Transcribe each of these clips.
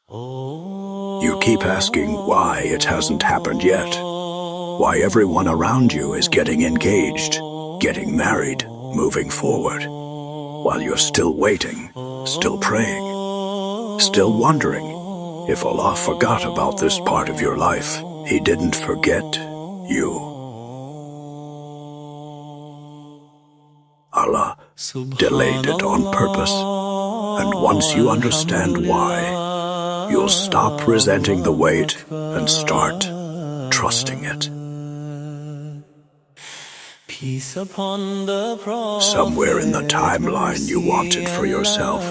You keep asking why it hasn't happened yet, why everyone around you is getting engaged, getting married, moving forward, while you're still waiting, still praying, still wondering if Allah forgot about this part of your life. He didn't forget you. Allah delayed it on purpose, and once you understand why, you'll stop resenting the wait and start trusting it. Somewhere in the timeline you wanted for yourself,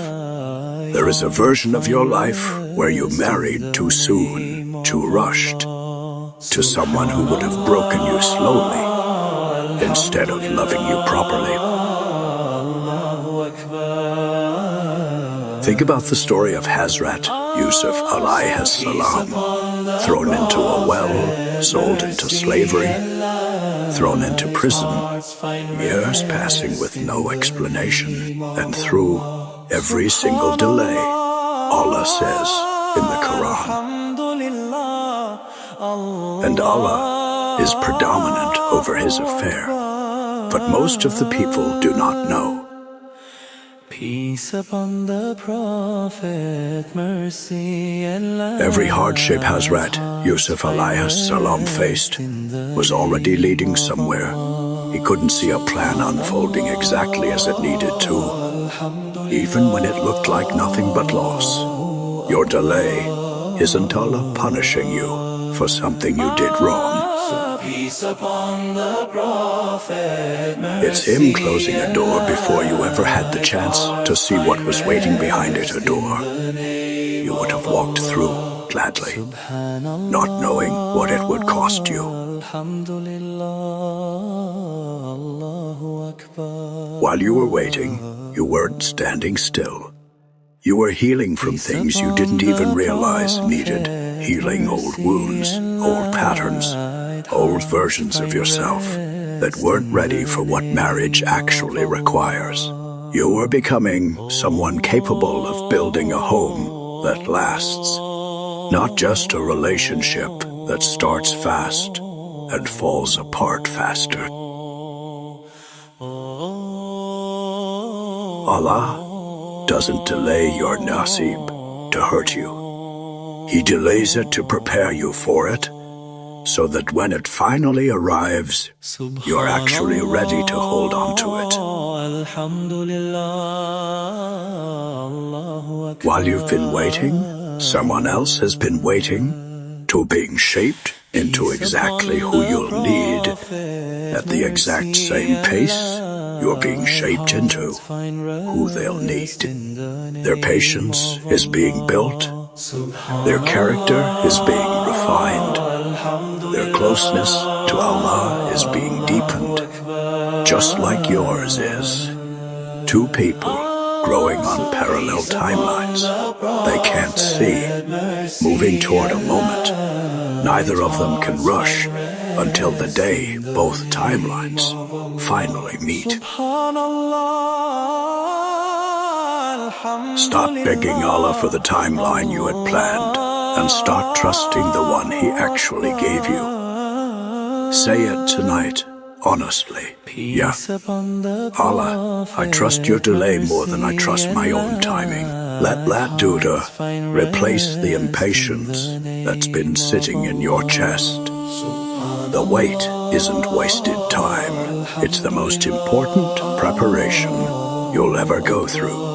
there is a version of your life where you married too soon, too rushed, to someone who would have broken you slowly instead of loving you properly. Think about the story of Hazrat Yusuf alayhi salam, thrown into a well, sold into slavery, thrown into prison, years passing with no explanation, and through every single delay, Allah says in the Quran. And Allah is predominant over His affair, but most of the people do not know. Peace upon the Prophet, mercy and love. Every hardship Hazrat Yusuf alayhi salam faced was already leading somewhere. He couldn't see a plan unfolding exactly as it needed to, even when it looked like nothing but loss. Your delay isn't Allah punishing you for something you did wrong. Peace upon the Prophet, It's Him closing a door before you ever had the chance to see what was waiting behind it, a door you would have walked through gladly, not knowing what it would cost you. While you were waiting, you weren't standing still. You were healing from things you didn't even realize needed healing, old wounds, old patterns, old versions of yourself that weren't ready for what marriage actually requires. You were becoming someone capable of building a home that lasts, not just a relationship that starts fast and falls apart faster. Allah doesn't delay your Naseeb to hurt you. He delays it to prepare you for it, so that when it finally arrives, you're actually ready to hold on to it. While you've been waiting, someone else has been waiting to being shaped into exactly who you'll need at the exact same pace you're being shaped into who they'll need. Their patience is being built, their character is being refined, their closeness to Allah is being deepened, just like yours is. Two people growing on parallel timelines they can't see, moving toward a moment. Neither of them can rush until the day both timelines finally meet. Stop begging Allah for the timeline you had planned and start trusting the one He actually gave you. Say it tonight, honestly. Yeah, Allah, I trust your delay more than I trust my own timing. Let that duda replace the impatience that's been sitting in your chest. The wait isn't wasted time. It's the most important preparation you'll ever go through.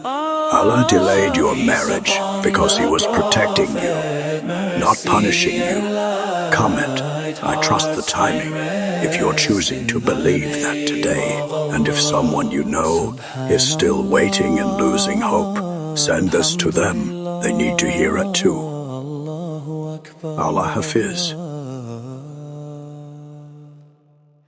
Allah delayed your marriage because He was protecting you, not punishing you. Comment, I trust the timing, if you're choosing to believe that today. And if someone you know is still waiting and losing hope, send this to them. They need to hear it too. Allah Hafiz.